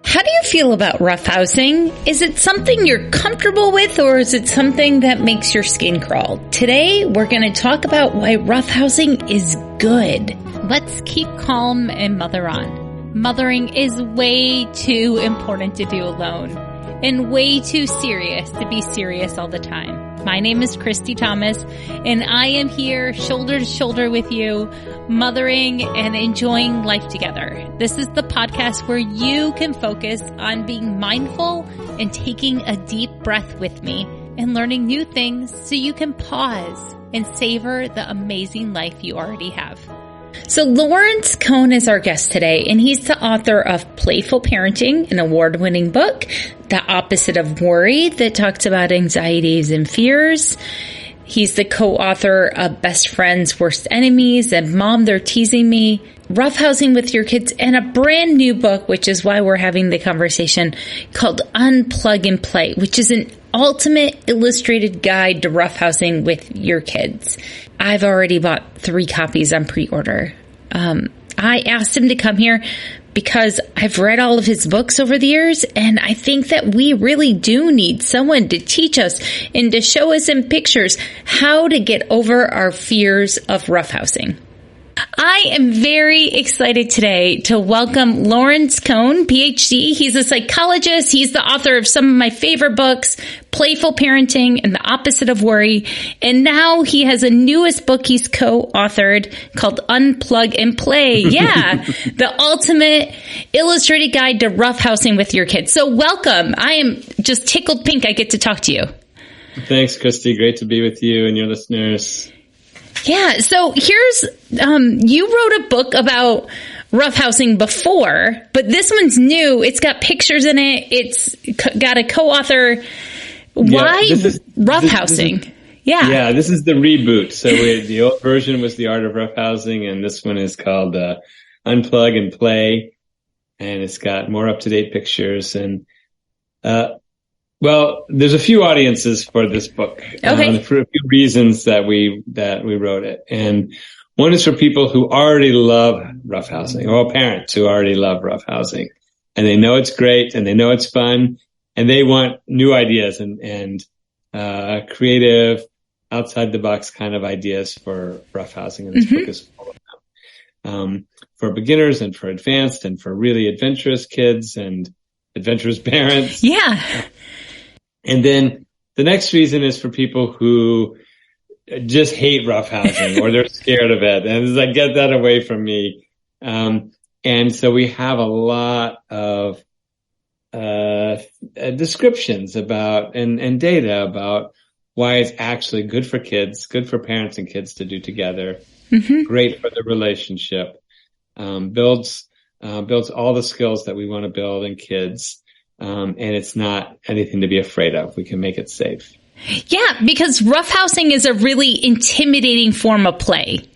How do you feel about roughhousing? Is it something you're comfortable with, or is it something that makes your skin crawl? Today, we're going to talk about why roughhousing is good. Let's keep calm and mother on. Mothering is way too important to do alone, and way too serious to be serious all the time. My name is Christy Thomas, and I am here shoulder to shoulder with you, mothering and enjoying life together. This is the podcast where you can focus on being mindful and taking a deep breath with me and learning new things so you can pause and savor the amazing life you already have. So Lawrence Cohen is our guest today, and he's the author of Playful Parenting, an award-winning book, The Opposite of Worry, that talks about anxieties and fears. He's the co-author of Best Friends, Worst Enemies, and Mom, They're Teasing Me, Roughhousing with Your Kids, and a brand new book, which is why we're having the conversation, called Unplug and Play, which is an ultimate illustrated guide to roughhousing with your kids. I've already bought 3 copies on pre-order. I asked him to come here because I've read all of his books over the years, and I think that we really do need someone to teach us and to show us in pictures how to get over our fears of roughhousing. I am very excited today to welcome Lawrence Cohen, Ph.D. He's a psychologist. He's the author of some of my favorite books, Playful Parenting and The Opposite of Worry. And now he has a newest book he's co-authored called Unplug and Play. Yeah, the ultimate illustrated guide to roughhousing with your kids. So welcome. I am just tickled pink I get to talk to you. Thanks, Christy. Great to be with you and your listeners. Yeah. So here's, you wrote a book about roughhousing before, but this one's new. It's got pictures in it. It's got a co-author. Why roughhousing? Yeah, this is the reboot. So the old version was The Art of Roughhousing, and this one is called Unplug and Play, and it's got more up-to-date pictures. And well, there's a few audiences for this book. Okay. For a few reasons that we wrote it. And one is for people who already love roughhousing, or parents who already love roughhousing, and they know it's great and they know it's fun, and they want new ideas and creative, outside the box kind of ideas for roughhousing. And this book is full of them. For beginners and for advanced and for really adventurous kids and adventurous parents. Yeah. And then the next reason is for people who just hate roughhousing or they're scared of it. And it's like, get that away from me. And so we have a lot of descriptions about and data about why it's actually good for kids, good for parents and kids to do together, great for the relationship, builds all the skills that we want to build in kids. And it's not anything to be afraid of. We can make it safe. Yeah, because roughhousing is a really intimidating form of play.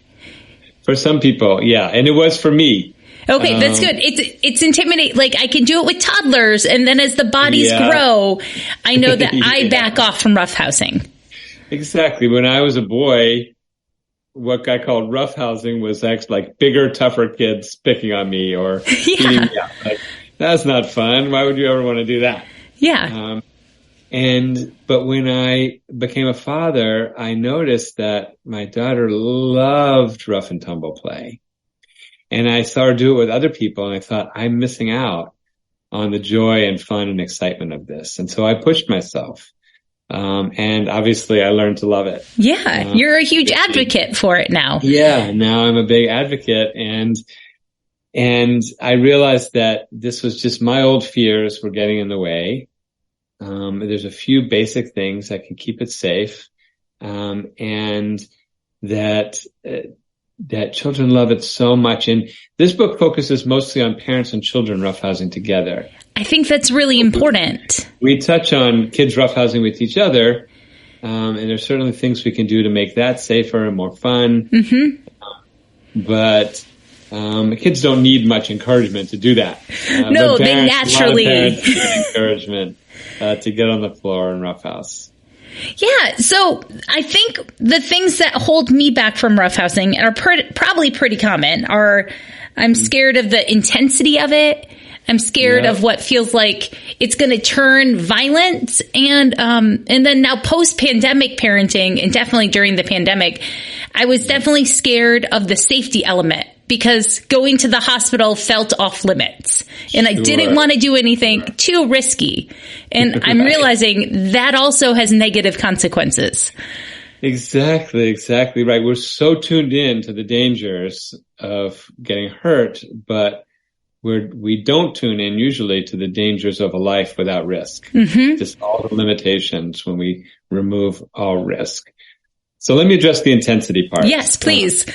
For some people, yeah. And it was for me. Okay, that's good. It's intimidating. Like, I can do it with toddlers, and then as the bodies grow, I know that I back off from roughhousing. Exactly. When I was a boy, what I called roughhousing was actually like bigger, tougher kids picking on me or beating me up. Like, that's not fun. Why would you ever want to do that? Yeah. But when I became a father, I noticed that my daughter loved rough and tumble play. And I saw her do it with other people, and I thought, I'm missing out on the joy and fun and excitement of this. And so I pushed myself. And obviously I learned to love it. Yeah. You're a huge advocate for it now. Yeah. Now I'm a big advocate. And I realized that this was just my old fears were getting in the way. There's a few basic things that can keep it safe. And that children love it so much. And this book focuses mostly on parents and children roughhousing together. I think that's really important. We touch on kids roughhousing with each other. And there's certainly things we can do to make that safer and more fun. But kids don't need much encouragement to do that. No, they naturally need encouragement to get on the floor and roughhouse. Yeah, so I think the things that hold me back from roughhousing are probably pretty common are I'm scared of the intensity of it. I'm scared of what feels like it's going to turn violent. And then now post-pandemic parenting, and definitely during the pandemic, I was definitely scared of the safety element because going to the hospital felt off limits and I didn't want to do anything too risky. And I'm realizing that also has negative consequences. Exactly right. We're so tuned in to the dangers of getting hurt, but we don't tune in usually to the dangers of a life without risk. Just all the limitations when we remove all risk. So let me address the intensity part. Yes, please.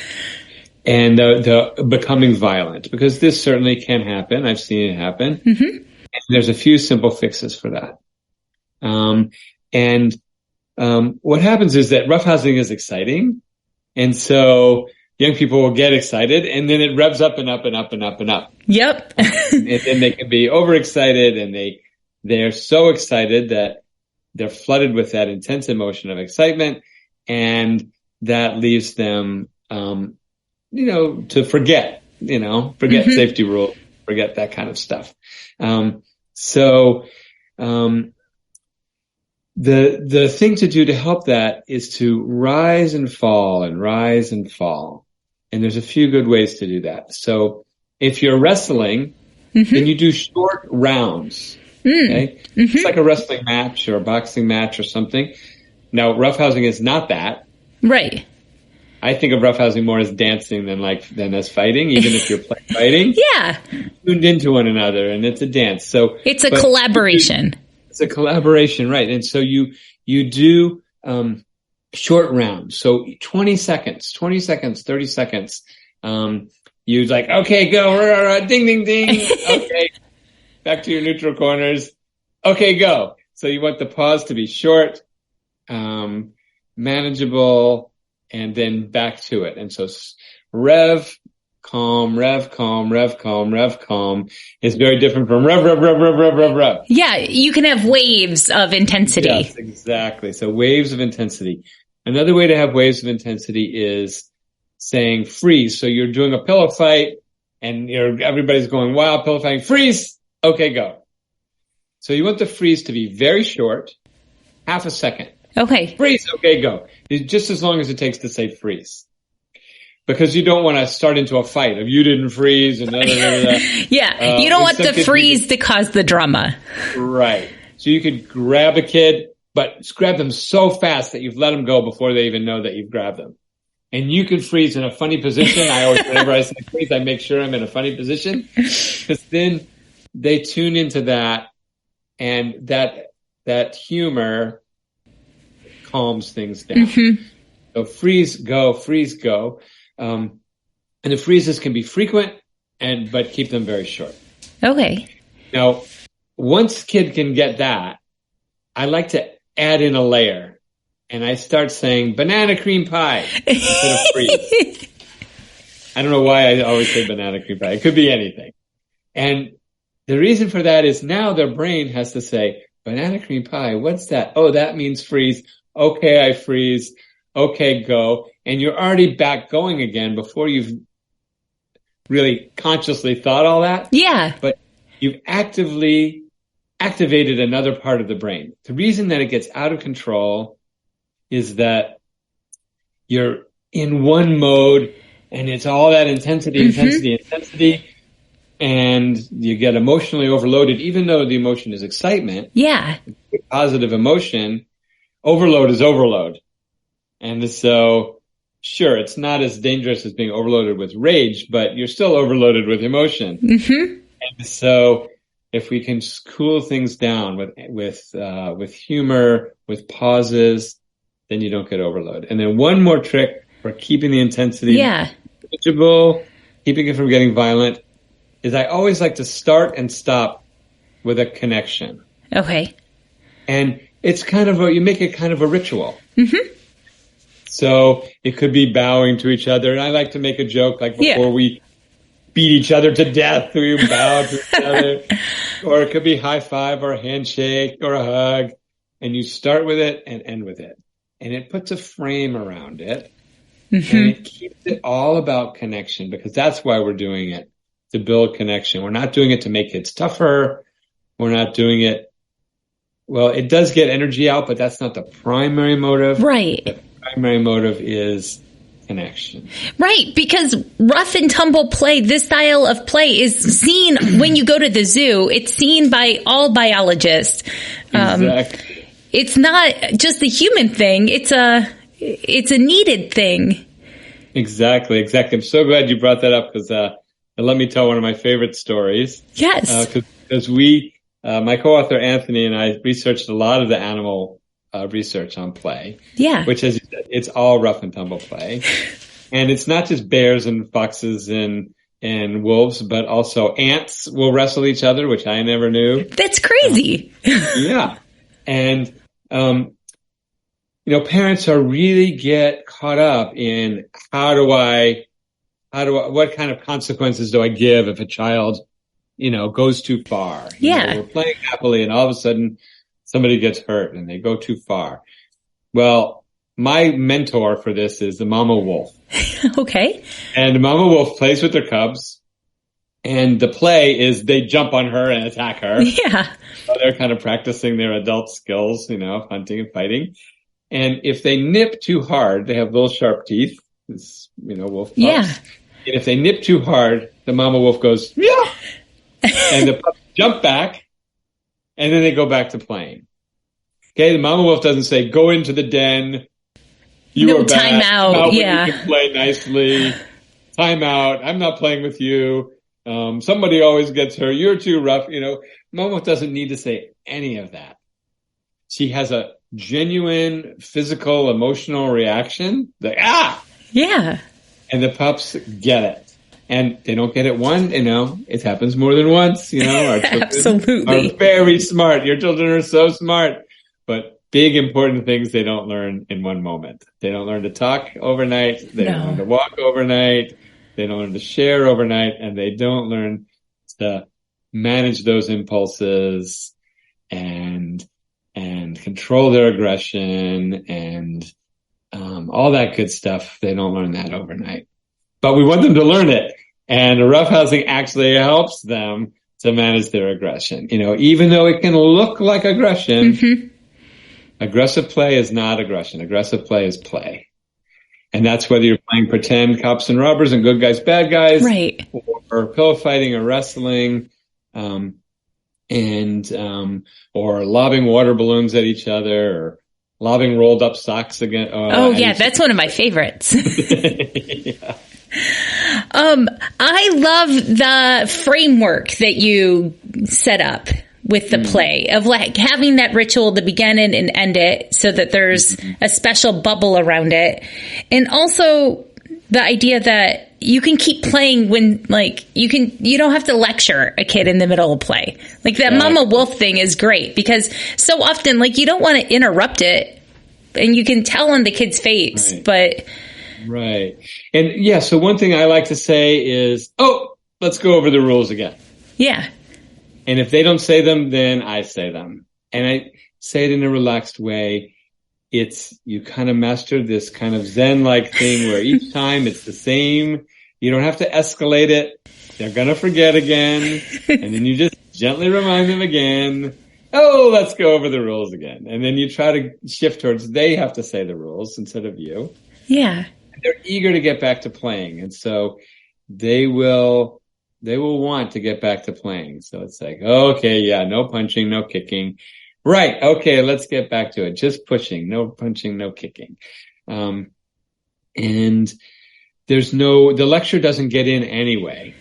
And the becoming violent, because this certainly can happen. I've seen it happen. And there's a few simple fixes for that. What happens is that roughhousing is exciting. And so young people will get excited and then it revs up and up and up and up and up. Yep. And then they can be overexcited and they're so excited that they're flooded with that intense emotion of excitement. And that leaves them, to forget safety rules, forget that kind of stuff. The thing to do to help that is to rise and fall and rise and fall. And there's a few good ways to do that. So if you're wrestling, then you do short rounds. Okay? It's like a wrestling match or a boxing match or something. Now, roughhousing is not that. Right. I think of roughhousing more as dancing than as fighting, even if you're fighting. Yeah. Tuned into one another and it's a dance. So it's a collaboration. It's a collaboration, right? And so you do short rounds. So 20 seconds, 30 seconds. You like, okay, go, ding, ding, ding. Okay, back to your neutral corners. Okay, go. So you want the pause to be short, manageable, and then back to it. And so rev, calm, rev, calm, rev, calm, rev, calm is very different from rev, rev, rev, rev, rev, rev, rev. Yeah, you can have waves of intensity. Yes, exactly. So waves of intensity. Another way to have waves of intensity is saying freeze. So you're doing a pillow fight and everybody's going, wow, pillow fighting, freeze. Okay, go. So you want the freeze to be very short, half a second. Okay. Freeze. Okay, go. Just as long as it takes to say freeze. Because you don't want to start into a fight of you didn't freeze and Yeah. You don't want the freeze to cause the drama. Right. So you could grab a kid, but grab them so fast that you've let them go before they even know that you've grabbed them. And you can freeze in a funny position. Whenever I say freeze, I make sure I'm in a funny position. Because then they tune into that and that humor calms things down. So freeze, go. And the freezes can be frequent but keep them very short. Okay. Now, once kid can get that, I like to add in a layer and I start saying banana cream pie instead of freeze. I don't know why I always say banana cream pie. It could be anything. And the reason for that is now their brain has to say, banana cream pie, what's that? Oh, that means freeze. Okay, I freeze. Okay, go. And you're already back going again before you've really consciously thought all that. Yeah. But you've actively activated another part of the brain. The reason that it gets out of control is that you're in one mode and it's all that intensity, and you get emotionally overloaded, even though the emotion is excitement. Yeah. Positive emotion. Overload is overload. And so, sure, it's not as dangerous as being overloaded with rage, but you're still overloaded with emotion. And so, if we can cool things down with humor, with pauses, then you don't get overloaded. And then one more trick for keeping the intensity manageable, keeping it from getting violent, is I always like to start and stop with a connection. Okay. And it's you make it kind of a ritual. So it could be bowing to each other. And I like to make a joke like before we beat each other to death, we bow to each other. Or it could be high five or a handshake or a hug. And you start with it and end with it. And it puts a frame around it. And it keeps it all about connection because that's why we're doing it. to build connection. We're not doing it to make kids tougher. We're not doing it. Well, it does get energy out, but that's not the primary motive. Right. The primary motive is connection. Right, because rough and tumble play, this style of play is seen when you go to the zoo. It's seen by all biologists. Exactly. It's not just a human thing. It's a needed thing. Exactly. I'm so glad you brought that up because let me tell one of my favorite stories. Yes. Because my co-author Anthony and I researched a lot of the animal research on play. Yeah. Which, as you said, it's all rough and tumble play. And it's not just bears and foxes and wolves, but also ants will wrestle each other, which I never knew. That's crazy. Yeah. And, parents are really get caught up in what kind of consequences do I give if a child, goes too far? Yeah. We're playing happily and all of a sudden somebody gets hurt and they go too far. Well, my mentor for this is the mama wolf. Okay. And the mama wolf plays with their cubs. And the play is they jump on her and attack her. Yeah. So they're kind of practicing their adult skills, hunting and fighting. And if they nip too hard, they have little sharp teeth. It's, wolf pups. Yeah. And if they nip too hard, the mama wolf goes, yeah. And the pups jump back. And then they go back to playing. Okay, the mama wolf doesn't say, go into the den. You are bad. Time out. Yeah. You can play nicely. Time out. I'm not playing with you. Somebody always gets hurt. You're too rough. Mama wolf doesn't need to say any of that. She has a genuine physical, emotional reaction. Like, yeah. And the pups get it. And they don't get it it happens more than once, Our children Absolutely. are very smart. Your children are so smart. But big, important things they don't learn in one moment. They don't learn to talk overnight. They don't learn to walk overnight. They don't learn to share overnight. And they don't learn to manage those impulses and control their aggression and all that good stuff. They don't learn that overnight. But we want them to learn it. And roughhousing actually helps them to manage their aggression. Even though it can look like aggression, mm-hmm. Aggressive play is not aggression. Aggressive play is play. And that's whether you're playing pretend cops and robbers and good guys, bad guys, right, or pillow fighting or wrestling, or lobbing water balloons at each other, or lobbing rolled up socks again. That's one of my favorites. Yeah. I love the framework that you set up with the play of like having that ritual to begin it and end it so that there's a special bubble around it. And also the idea that you can keep playing when you don't have to lecture a kid in the middle of play. Like that mama wolf thing is great because so often you don't want to interrupt it and you can tell on the kid's face, but right. And so one thing I like to say is, let's go over the rules again. Yeah. And if they don't say them, then I say them. And I say it in a relaxed way. You kind of master this kind of Zen-like thing where each time it's the same. You don't have to escalate it. They're going to forget again. And then you just gently remind them again. Let's go over the rules again. And then you try to shift towards they have to say the rules instead of you. Yeah. They're eager to get back to playing. And so they will want to get back to playing. So it's like, no punching, no kicking. Right. Okay. Let's get back to it. Just pushing, no punching, no kicking. And the lecture doesn't get in anyway.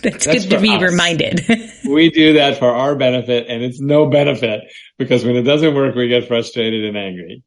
That's good to be reminded. We do that for our benefit and it's no benefit because when it doesn't work, we get frustrated and angry.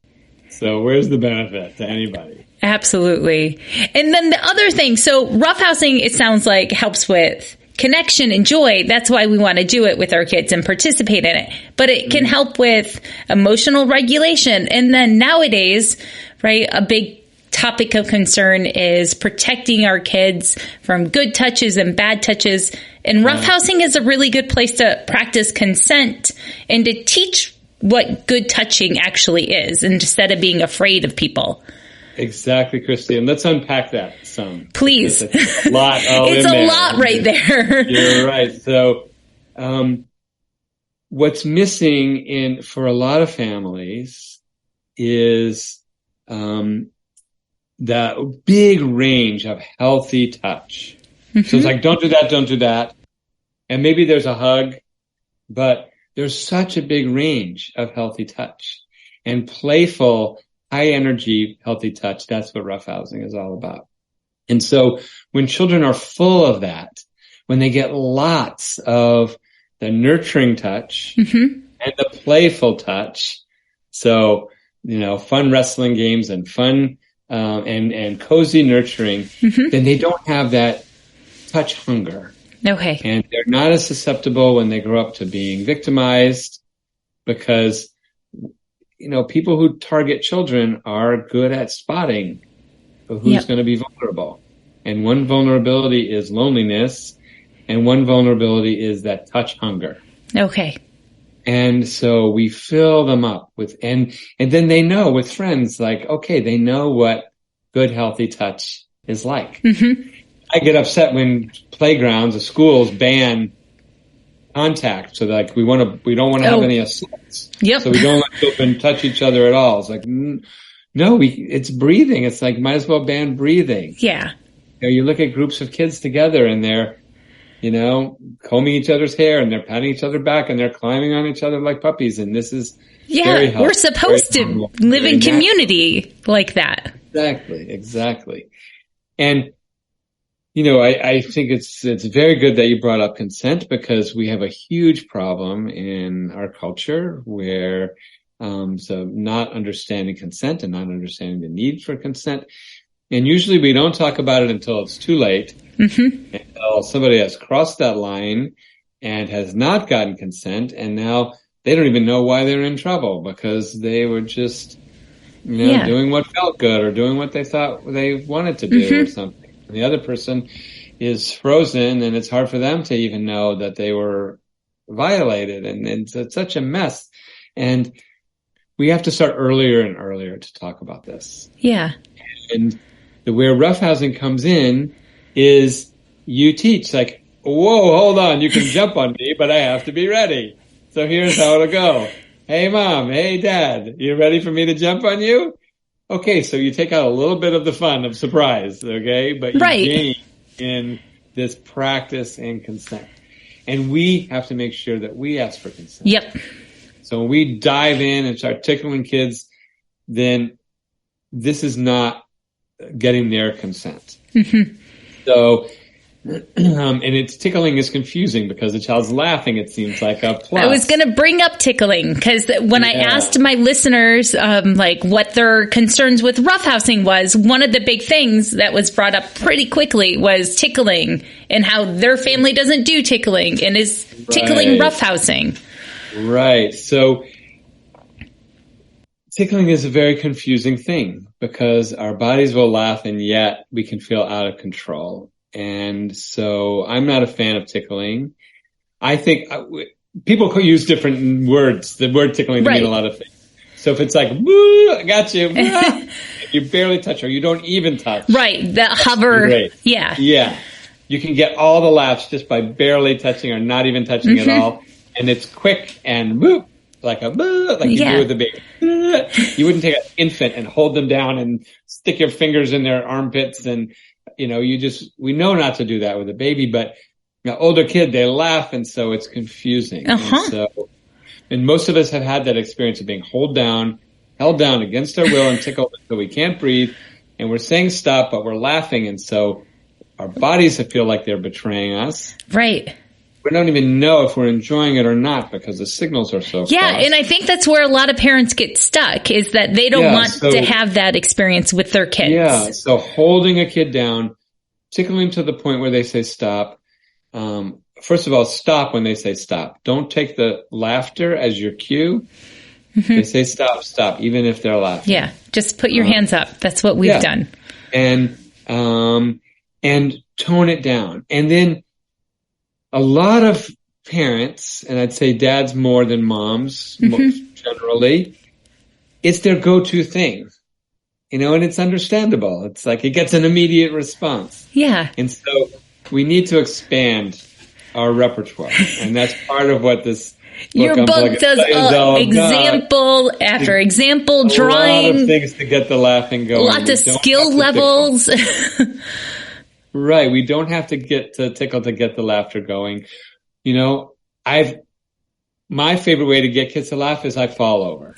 So where's the benefit to anybody? Absolutely. And then the other thing, so roughhousing, it sounds like helps with connection and joy. That's why we want to do it with our kids and participate in it. But it can help with emotional regulation. And then nowadays, right, a big topic of concern is protecting our kids from good touches and bad touches. And roughhousing is a really good place to practice consent and to teach what good touching actually is instead of being afraid of people. Exactly, Christy. And let's unpack that some. Please. It's a lot. It's a lot right there. You're right. So, what's missing for a lot of families is, the big range of healthy touch. Mm-hmm. So it's like, don't do that, don't do that. And maybe there's a hug, but there's such a big range of healthy touch. And playful, high energy, healthy touch, that's what roughhousing is all about. And so when children are full of that, when they get lots of the nurturing touch and the playful touch, so, fun wrestling games and fun, and cozy nurturing, then they don't have that touch hunger. Okay. And they're not as susceptible when they grow up to being victimized because, people who target children are good at spotting who's going to be vulnerable. And one vulnerability is loneliness, and one vulnerability is that touch hunger. Okay. And so we fill them up with, and then they know with friends, like, okay, they know what good, healthy touch is like. Mm-hmm. I get upset when playgrounds or schools ban contact. So like, we don't want to have any assaults. Yep. So we don't let children touch each other at all. It's like, no, it's breathing. It's like, might as well ban breathing. Yeah. You look at groups of kids together and they're, combing each other's hair and they're patting each other back and they're climbing on each other like puppies. And this is very healthy, we're supposed to live in community like that. Exactly. And, I think it's very good that you brought up consent because we have a huge problem in our culture where, so not understanding consent and not understanding the need for consent. And usually we don't talk about it until it's too late. Mm-hmm. Until somebody has crossed that line and has not gotten consent. And now they don't even know why they're in trouble because they were just, doing what felt good or doing what they thought they wanted to do or something. And the other person is frozen and it's hard for them to even know that they were violated. And it's such a mess. And we have to start earlier and earlier to talk about this. Yeah. And where roughhousing comes in is you teach like, whoa, hold on, you can jump on me, but I have to be ready. So here's how it'll go. Hey mom, hey dad, you ready for me to jump on you? Okay, so you take out a little bit of the fun of surprise, okay? But you gain in this practice and consent. And we have to make sure that we ask for consent. Yep. So when we dive in and start tickling kids, then this is not getting their consent. Mm-hmm. So, and it's tickling is confusing because the child's laughing, it seems like a plus. I was going to bring up tickling because when I asked my listeners, what their concerns with roughhousing was, one of the big things that was brought up pretty quickly was tickling and how their family doesn't do tickling and is tickling roughhousing. Right. So tickling is a very confusing thing because our bodies will laugh and yet we can feel out of control. And so I'm not a fan of tickling. I think people could use different words. The word tickling can mean a lot of things. So if it's like, woo, I got you, you barely touch or you don't even touch. Right. The hover. Yeah. Yeah. You can get all the laughs just by barely touching or not even touching at all. And it's quick and whoop, like you do with the baby. You wouldn't take an infant and hold them down and stick your fingers in their armpits and, we know not to do that with a baby, but an older kid, they laugh and so it's confusing. And most of us have had that experience of being held down against our will and tickled until we can't breathe. And we're saying stop, but we're laughing. And so our bodies feel like they're betraying us. Right. We don't even know if we're enjoying it or not because the signals are so crossed. And I think that's where a lot of parents get stuck is that they don't want to have that experience with their kids. Yeah, so holding a kid down, tickling to the point where they say stop. First of all, stop when they say stop. Don't take the laughter as your cue. Mm-hmm. They say stop, even if they're laughing. Yeah, just put your hands up. That's what we've done. And tone it down. And then a lot of parents, and I'd say dads more than moms, most generally, it's their go-to thing. and it's understandable. It's like it gets an immediate response. Yeah. And so we need to expand our repertoire. And that's part of what this your book does example after example, drawing. A lot of things to get the laughing going. Lots of skill levels. Right. We don't have to get to tickle to get the laughter going. My favorite way to get kids to laugh is I fall over.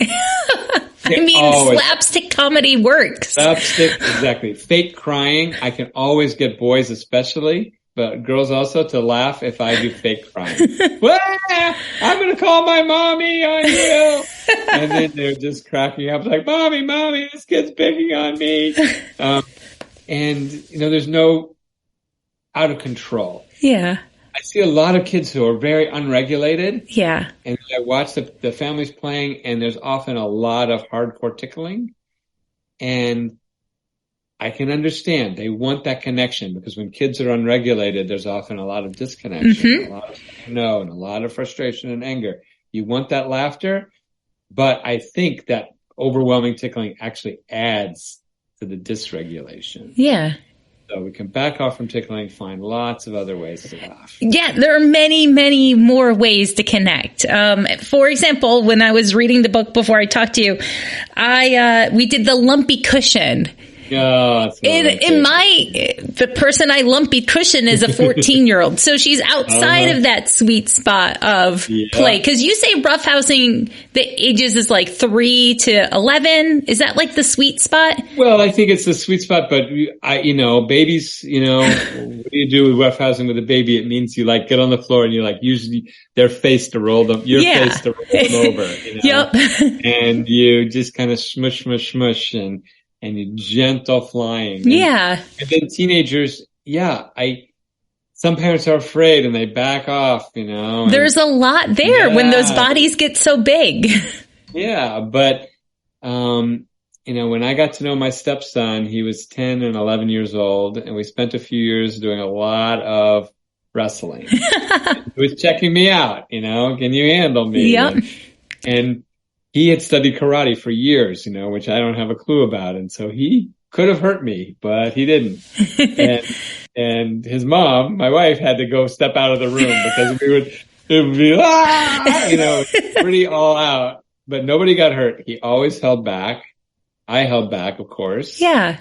Slapstick comedy works. Slapstick, exactly. Fake crying. I can always get boys especially, but girls also, to laugh if I do fake crying. Well, I'm going to call my mommy on you. And then they're just cracking up like, mommy, this kid's picking on me. And there's no out of control. Yeah. I see a lot of kids who are very unregulated. Yeah. And I watch the families playing, and there's often a lot of hardcore tickling. And I can understand they want that connection, because when kids are unregulated, there's often a lot of disconnection, a lot of and a lot of frustration and anger. You want that laughter, but I think that overwhelming tickling actually adds to the dysregulation. Yeah. So we can back off from tickling, find lots of other ways to laugh. Yeah, there are many, many more ways to connect. For example, when I was reading the book before I talked to you, we did the lumpy cushion. Oh, the person I lumpy cushion is a 14-year-old. So she's outside of that sweet spot of play. Cause you say roughhousing, the ages is like 3 to 11. Is that like the sweet spot? Well, I think it's the sweet spot, but babies, what do you do with roughhousing with a baby? It means you like get on the floor and you like use their face to roll them, face to roll them over. Yep. And you just kind of smush, and you gentle flying. Yeah. And then teenagers, some parents are afraid and they back off, There's a lot there when those bodies get so big. Yeah. But, when I got to know my stepson, he was 10 and 11 years old, and we spent a few years doing a lot of wrestling. He was checking me out, can you handle me? Yep. And he had studied karate for years, which I don't have a clue about. And so he could have hurt me, but he didn't. and his mom, my wife, had to go step out of the room because it would be, pretty all out, but nobody got hurt. He always held back. I held back, of course. Yeah.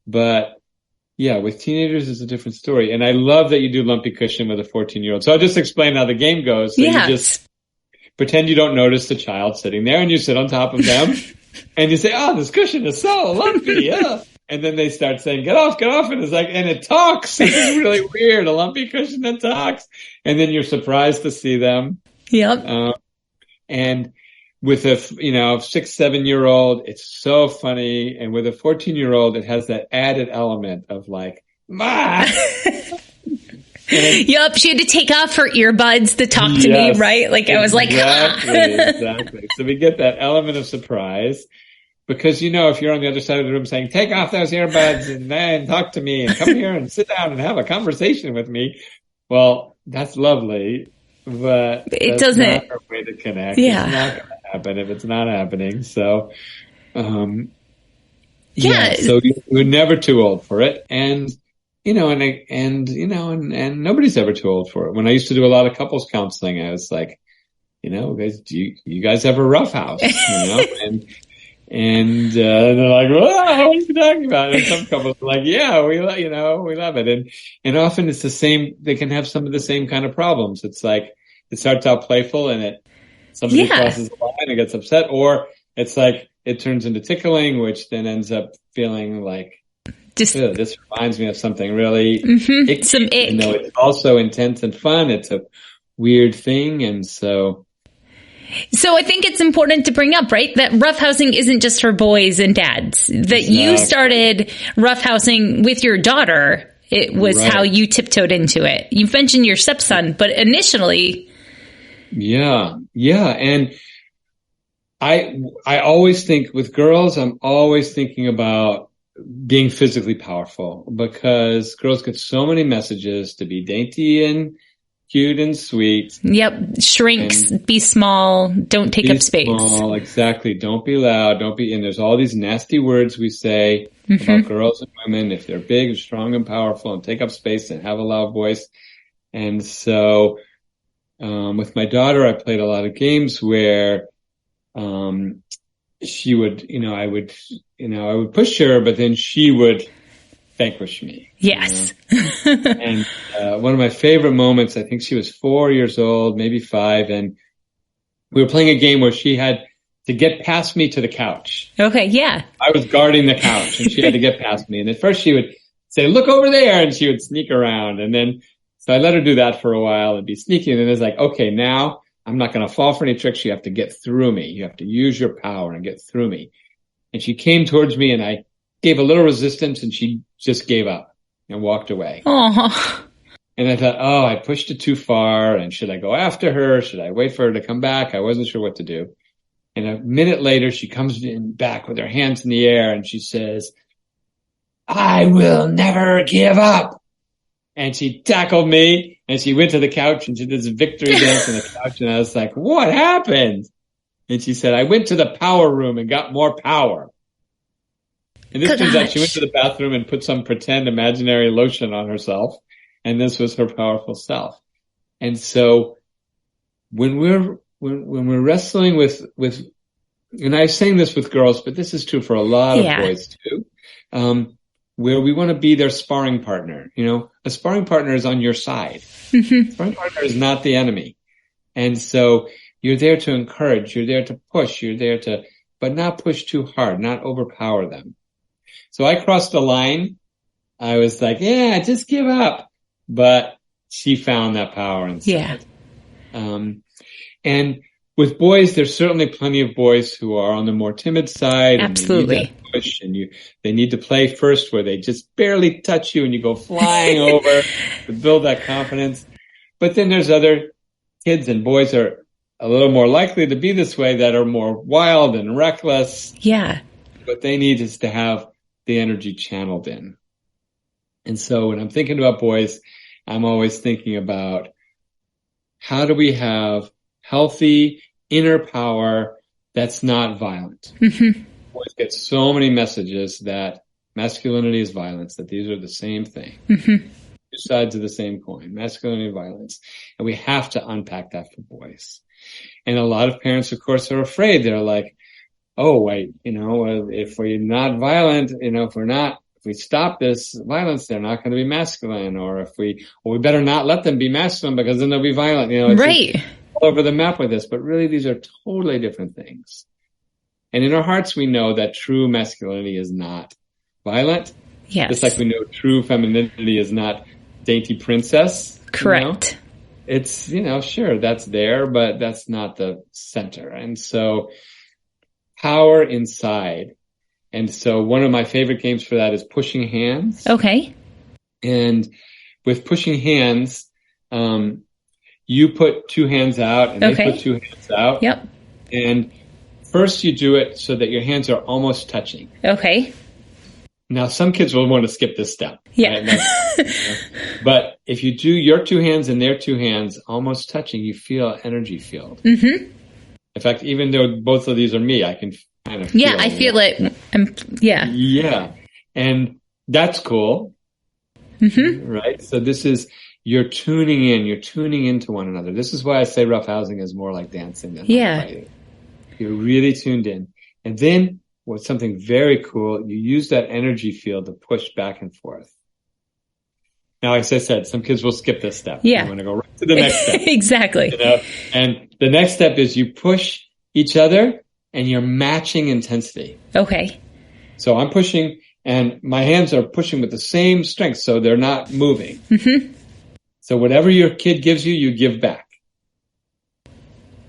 But with teenagers, it's a different story. And I love that you do lumpy cushion with a 14-year-old. So I'll just explain how the game goes. So you just pretend you don't notice the child sitting there, and you sit on top of them and you say, oh, this cushion is so lumpy. Yeah. And then they start saying, get off. And it's like, and it talks. This is really weird. A lumpy cushion that talks. And then you're surprised to see them. Yep. And with a, 6-7-year-old, it's so funny. And with a 14-year-old, it has that added element of like, ma. Yep, she had to take off her earbuds to talk to me, right? Like I was like, exactly. So we get that element of surprise because, if you're on the other side of the room saying, take off those earbuds and then talk to me and come here and sit down and have a conversation with me. Well, that's lovely, but it doesn't. Not our way to connect. Yeah. It's not going to happen if it's not happening. So, so we're never too old for it. And, and nobody's ever too old for it. When I used to do a lot of couples counseling, I was like, guys, do you guys have a roughhouse? And they're like, what are you talking about? And some couples are like, yeah, we love it. And often it's the same, they can have some of the same kind of problems. It's like, it starts out playful and somebody crosses the line and gets upset, or it's like, it turns into tickling, which then ends up feeling like, this reminds me of something really icky, some ick. It's also intense and fun. It's a weird thing. And so I think it's important to bring up, right, that roughhousing isn't just for boys and dads. That you started roughhousing with your daughter. It was how you tiptoed into it. You mentioned your stepson, but initially. Yeah. And I always think with girls, I'm always thinking about being physically powerful, because girls get so many messages to be dainty and cute and sweet. Yep. Shrinks, be small, don't take up space. Small, exactly. Don't be loud. And there's all these nasty words we say about girls and women if they're big and strong and powerful and take up space and have a loud voice. And so, with my daughter, I played a lot of games where, she would, I would push her, but then she would vanquish me. Yes. And one of my favorite moments, I think she was 4 years old, maybe 5, and we were playing a game where she had to get past me to the couch. Okay, yeah. I was guarding the couch, and she had to get past me. And at first she would say, "Look over there," and she would sneak around. And then, so I let her do that for a while and be sneaky. And then it's like, okay, now I'm not going to fall for any tricks. You have to get through me. You have to use your power and get through me. And she came towards me, and I gave a little resistance, and she just gave up and walked away. Aww. And I thought, oh, I pushed it too far. And should I go after her? Should I wait for her to come back? I wasn't sure what to do. And a minute later, she comes in back with her hands in the air, and she says, "I will never give up." And she tackled me, and she went to the couch, and she did this victory dance on the couch. And I was like, "What happened?" And she said, "I went to the power room and got more power." And this turns out she went to the bathroom and put some pretend imaginary lotion on herself. And this was her powerful self. And so when we're wrestling with, and I'm saying this with girls, but this is true for a lot of boys too, where we want to be their sparring partner. A sparring partner is on your side. A sparring partner is not the enemy. And so you're there to encourage, you're there to push, but not push too hard, not overpower them. So I crossed the line. I was like, yeah, just give up. But she found that power inside. Yeah. And with boys, there's certainly plenty of boys who are on the more timid side. Absolutely. And they need that push, and they need to play first where they just barely touch you and you go flying over to build that confidence. But then there's other kids, and boys are a little more likely to be this way, that are more wild and reckless. Yeah. What they need is to have the energy channeled in. And so when I'm thinking about boys, I'm always thinking about, how do we have healthy inner power that's not violent? Boys get so many messages that masculinity is violence, that these are the same thing. Two sides of the same coin, masculinity and violence. And we have to unpack that for boys. And a lot of parents, of course, are afraid. They're like, oh, wait, if we're not violent, if we stop this violence, they're not going to be masculine. Or we better not let them be masculine, because then they'll be violent. It's right. All over the map with this, but really these are totally different things. And in our hearts, we know that true masculinity is not violent. Yes. Just like we know true femininity is not dainty princess. Correct. It's, sure, that's there, but that's not the center. And so power inside. And so one of my favorite games for that is pushing hands. Okay. And with pushing hands, you put two hands out and they put two hands out. Yep. And first you do it so that your hands are almost touching. Okay. Now some kids will want to skip this step. Yeah. Right? But if you do your two hands and their two hands almost touching, you feel an energy field. Mm-hmm. In fact, even though both of these are me, I can kind of feel I feel it. Yeah. And that's cool. Mm-hmm. Right? So this is, you're tuning into one another. This is why I say roughhousing is more like dancing than fighting. You're really tuned in. And then what's something very cool, you use that energy field to push back and forth. Now, as I said, some kids will skip this step. Yeah. They want to go right to the next step. Exactly. And the next step is you push each other and you're matching intensity. Okay. So I'm pushing and my hands are pushing with the same strength, so they're not moving. Mm-hmm. So whatever your kid gives you, you give back.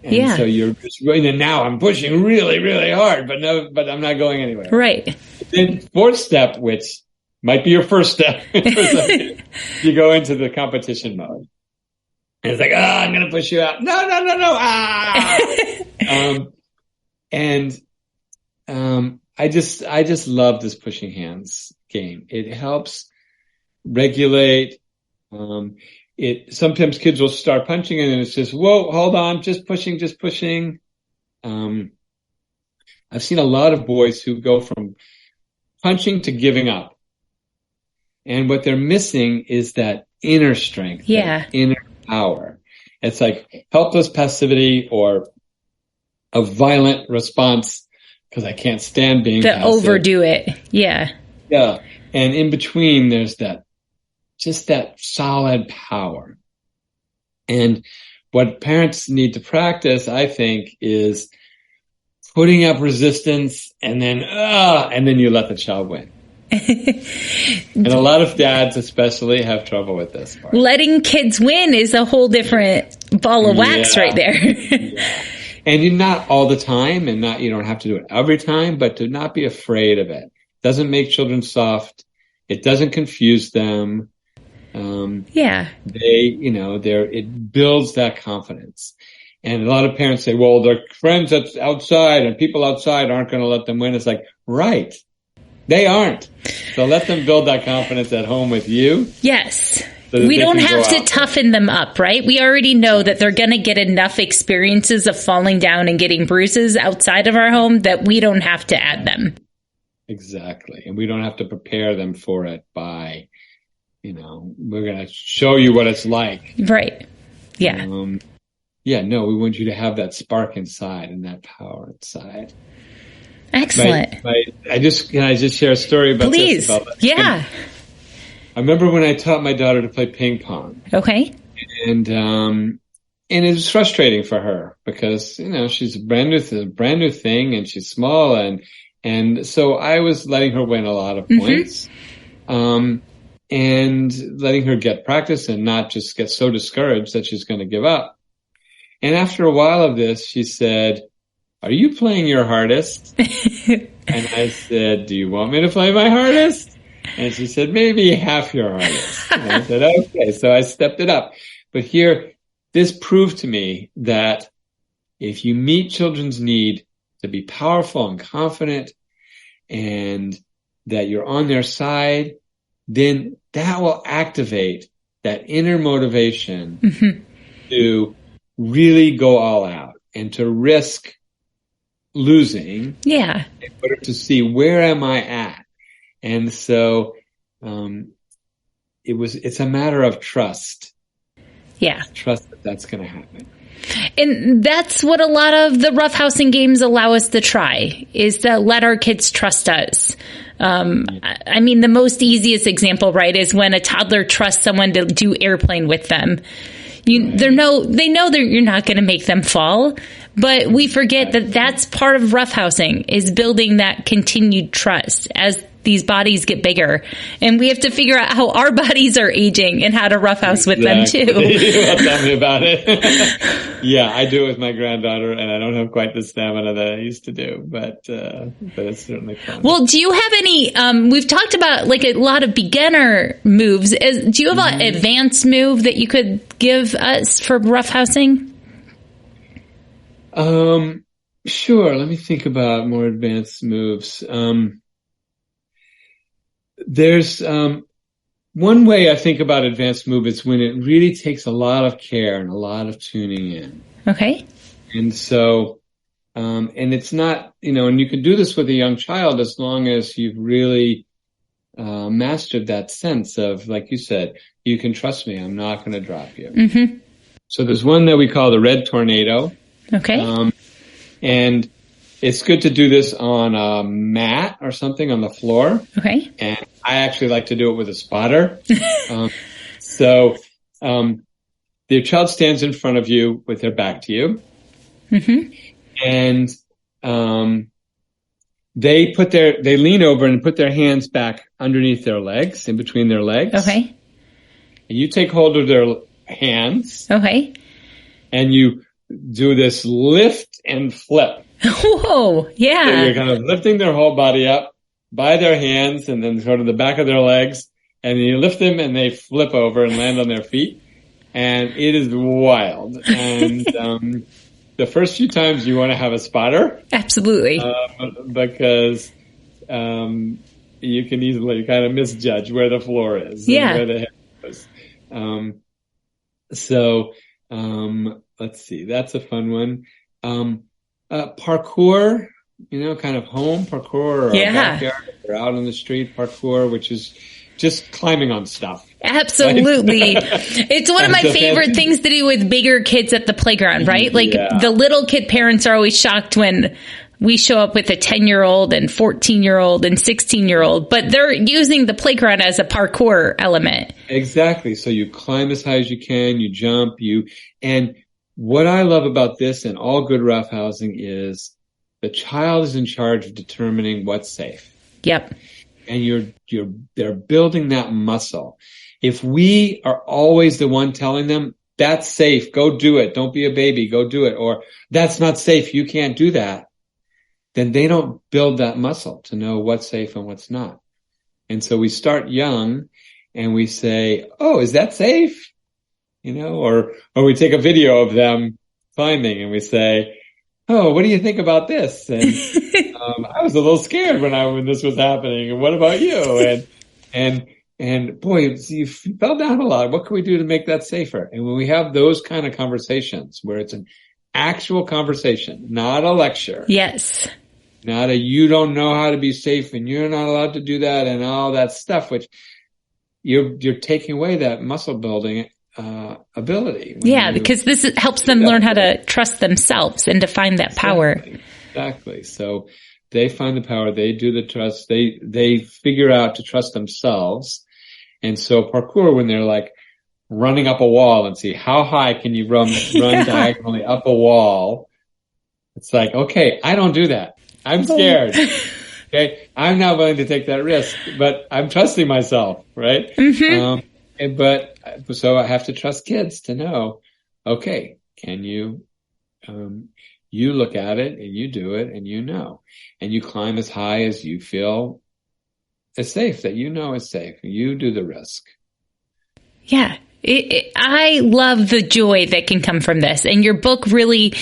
And so you're just going, and now I'm pushing really, really hard, but I'm not going anywhere. Right. Then fourth step, which might be your first step, you go into the competition mode. And it's like, I'm going to push you out. No. I just love this pushing hands game. It helps regulate. sometimes kids will start punching and it's just, whoa, hold on, just pushing. I've seen a lot of boys who go from punching to giving up. And what they're missing is that inner strength, that inner power. It's like helpless passivity or a violent response because I can't stand being passive. Overdo it. Yeah. Yeah. And in between, there's that solid power. And what parents need to practice, I think, is putting up resistance and then you let the child win. And a lot of dads especially have trouble with this part. Letting kids win is a whole different ball of wax right there. Yeah. And not all the time, and you don't have to do it every time, but to not be afraid of it. It doesn't make children soft. It doesn't confuse them. It builds that confidence. And a lot of parents say, well, their friends that's outside and people outside aren't going to let them win. It's like, right. They aren't. So let them build that confidence at home with you. Yes. So we don't have to toughen them up, right? We already know that they're going to get enough experiences of falling down and getting bruises outside of our home that we don't have to add them. Exactly. And we don't have to prepare them for it by, we're going to show you what it's like. Right. Yeah. We want you to have that spark inside and that power inside. Excellent. Can I just share a story about Please. this? Please. Yeah. I remember when I taught my daughter to play ping pong. Okay. And it was frustrating for her because, she's a brand new thing and she's small. And so I was letting her win a lot of points, and letting her get practice and not just get so discouraged that she's going to give up. And after a while of this, she said, "Are you playing your hardest?" And I said, "Do you want me to play my hardest?" And she said, "Maybe half your hardest." And I said, "Okay." So I stepped it up. But here, this proved to me that if you meet children's need to be powerful and confident and that you're on their side, then that will activate that inner motivation to really go all out and to risk losing in order to see where am I at. And so it's a matter of trust. Yeah. Trust that that's going to happen. And that's what a lot of the roughhousing games allow us to try, is to let our kids trust us. I mean, the most easiest example, right, is when a toddler trusts someone to do airplane with them. They know that you're not going to make them fall, but we forget that that's part of roughhousing, is building that continued trust as these bodies get bigger. And we have to figure out how our bodies are aging and how to roughhouse with them too. Well, tell me about it. Yeah, I do it with my granddaughter, and I don't have quite the stamina that I used to do, but it's certainly fun. Well, do you have any, we've talked about like a lot of beginner moves. Do you have an advanced move that you could give us for roughhousing? Sure. Let me think about more advanced moves. There's one way I think about advanced move is when it really takes a lot of care and a lot of tuning in. Okay. And so, and it's not, and you can do this with a young child as long as you've really mastered that sense of, like you said, you can trust me. I'm not going to drop you. Mm-hmm. So there's one that we call the red tornado. Okay. And it's good to do this on a mat or something on the floor. Okay. And I actually like to do it with a spotter. So the child stands in front of you with their back to you. Mm-hmm. And they lean over and put their hands back underneath their legs, in between their legs. Okay. And you take hold of their hands. Okay. And you do this lift and flip. Whoa, yeah. So you're kind of lifting their whole body up by their hands and then sort of the back of their legs. And then you lift them and they flip over and land on their feet. And it is wild. And the first few times you want to have a spotter. Absolutely. Because you can easily kind of misjudge where the floor is. Yeah. And where the head is. So, let's see, that's a fun one. Parkour, kind of home parkour or backyard or out on the street parkour, which is just climbing on stuff. Absolutely. Right? It's one of my favorite things to do with bigger kids at the playground, right? Like the little kid parents are always shocked when we show up with a 10-year-old and 14-year-old and 16-year-old, but they're using the playground as a parkour element. Exactly. So you climb as high as you can, you jump, and what I love about this and all good roughhousing is the child is in charge of determining what's safe. Yep. And they're building that muscle. If we are always the one telling them, that's safe, go do it, don't be a baby, go do it, or that's not safe, you can't do that, then they don't build that muscle to know what's safe and what's not. And so we start young and we say, oh, is that safe? Or we take a video of them climbing and we say, oh, what do you think about this? And I was a little scared when this was happening. And what about you? And boy, you fell down a lot. What can we do to make that safer? And when we have those kind of conversations where it's an actual conversation, not a lecture. Yes. Not you don't know how to be safe and you're not allowed to do that and all that stuff, which you're taking away that muscle building ability. Yeah, because this helps them learn how to trust themselves and to find that power. Exactly. So they find the power. They do the trust. They figure out to trust themselves. And so parkour, when they're like running up a wall and see how high can you run diagonally up a wall. It's like, okay, I don't do that. I'm scared. Okay. I'm not willing to take that risk, but I'm trusting myself. Right. Mm-hmm. So I have to trust kids to know, okay, can you look at it and you do it and and you climb as high as you feel is safe, that is safe. You do the risk. Yeah. I love the joy that can come from this. And your book really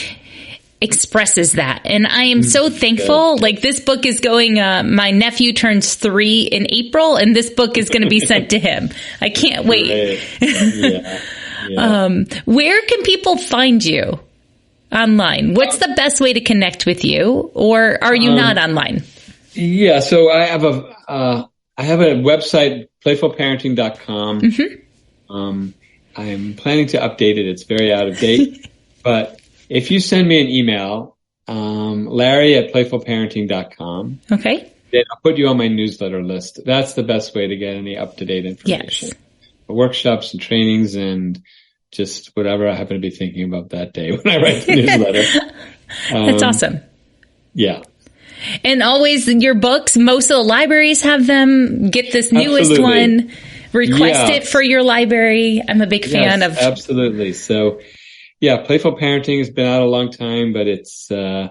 expresses that. And I am so thankful. Like this book is going, my nephew turns 3 in April and this book is going to be sent to him. I can't wait. Yeah. Where can people find you online? What's the best way to connect with you, or are you not online? Yeah. So I have a website, playfulparenting.com. Mm-hmm. I'm planning to update it. It's very out of date, but if you send me an email, Larry@playfulparenting.com. Okay. Then I'll put you on my newsletter list. That's the best way to get any up-to-date information. Yes. Workshops and trainings and just whatever I happen to be thinking about that day when I write the newsletter. That's awesome. Yeah. And always your books, most of the libraries have them. Get this newest one. Request it for your library. I'm a big fan of. Absolutely. So, yeah, Playful Parenting has been out a long time, but it's, I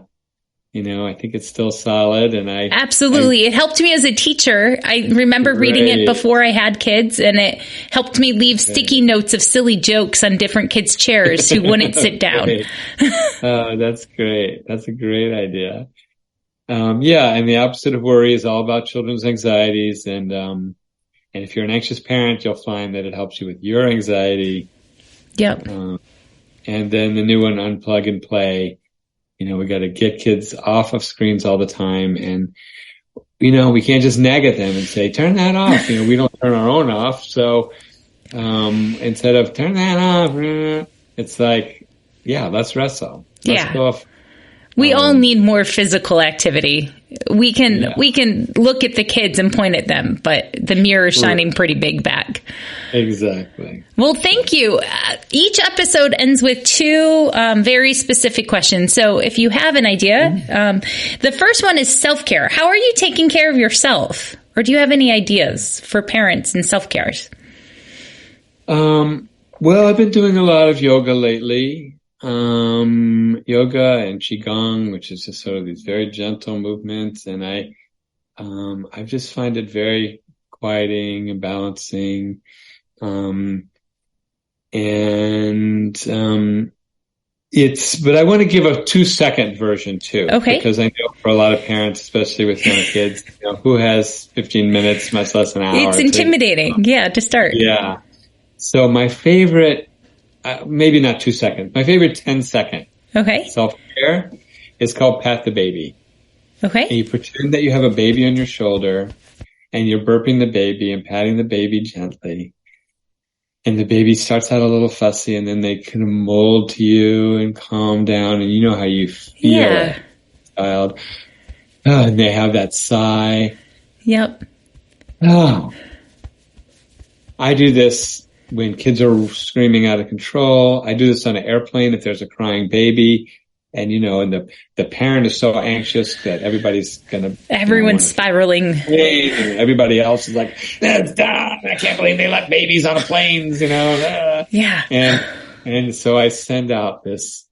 think it's still solid. And Absolutely. It helped me as a teacher. I remember reading it before I had kids, and it helped me leave sticky notes of silly jokes on different kids' chairs who wouldn't sit down. Oh, that's great. That's a great idea. And the opposite of worry is all about children's anxieties. And if you're an anxious parent, you'll find that it helps you with your anxiety. Yep. And then the new one, Unplug and Play. We got to get kids off of screens all the time. And, we can't just nag at them and say, turn that off. We don't turn our own off. So, instead of turn that off, it's like, let's wrestle. Let's go off. We all need more physical activity. We can look at the kids and point at them, but the mirror is shining pretty big back. Exactly. Well, thank you. Each episode ends with 2 very specific questions. So if you have an idea, the first one is self-care. How are you taking care of yourself? Or do you have any ideas for parents and self-care? Well, I've been doing a lot of yoga lately. Yoga and chi-gong, which is just sort of these very gentle movements. And I just find it very quieting and balancing. But I want to give a 2-second version too. Okay. Because I know for a lot of parents, especially with young kids, who has 15 minutes, much less an hour. It's intimidating. To start. Yeah. So my favorite maybe not 2 seconds. My favorite 10-second self-care is called Pat the Baby. Okay. And you pretend that you have a baby on your shoulder and you're burping the baby and patting the baby gently. And the baby starts out a little fussy and then they kind of mold to you and calm down and you know how you feel it, child. Oh, and they have that sigh. Yep. Oh. I do this when kids are screaming out of control. I do this on an airplane if there's a crying baby. And, and the parent is so anxious that everybody's everyone's spiraling. And everybody else is like, that's dumb. I can't believe they let babies on the planes, Yeah. And so I send out this,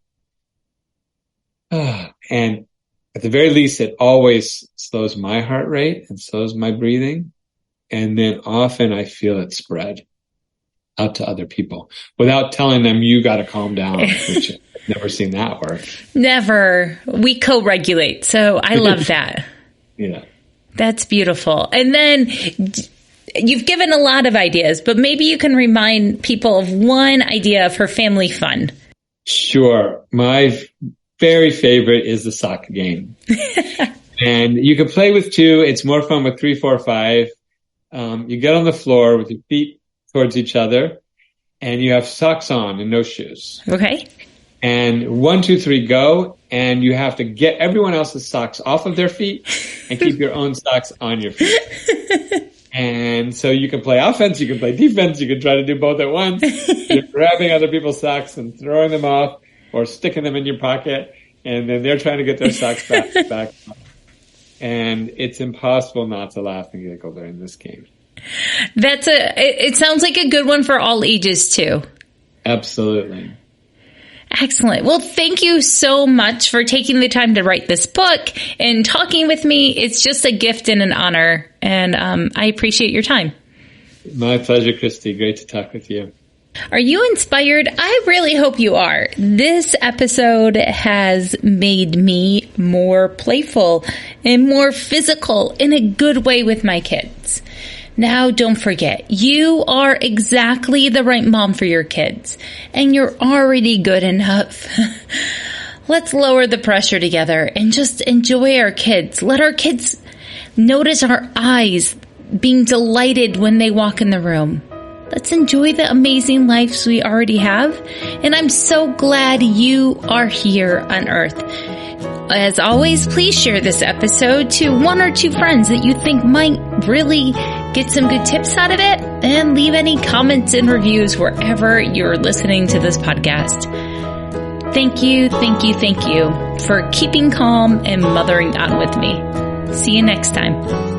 and at the very least, it always slows my heart rate and slows my breathing. And then often I feel it spread out to other people without telling them, you got to calm down, which I've never seen that work. Never. We co-regulate. So I love that. Yeah. That's beautiful. And then you've given a lot of ideas, but maybe you can remind people of one idea for family fun. Sure. My very favorite is the sock game. And you can play with 2. It's more fun with 3, 4, 5. You get on the floor with your feet towards each other and you have socks on and no shoes. Okay. And 1, 2, 3, go. And you have to get everyone else's socks off of their feet and keep your own socks on your feet. And so you can play offense, you can play defense, you can try to do both at once. You're grabbing other people's socks and throwing them off or sticking them in your pocket. And then they're trying to get their socks back. And it's impossible not to laugh and giggle during this game. It sounds like a good one for all ages too. Absolutely. Excellent. Well, thank you so much for taking the time to write this book and talking with me. It's just a gift and an honor. And I appreciate your time. My pleasure, Christy. Great to talk with you. Are you inspired? I really hope you are. This episode has made me more playful and more physical in a good way with my kids. Now, don't forget, you are exactly the right mom for your kids, and you're already good enough. Let's lower the pressure together and just enjoy our kids. Let our kids notice our eyes being delighted when they walk in the room. Let's enjoy the amazing lives we already have, and I'm so glad you are here on Earth. As always, please share this episode to 1 or 2 friends that you think might really get some good tips out of it, and leave any comments and reviews wherever you're listening to this podcast. Thank you for keeping calm and mothering on with me. See you next time.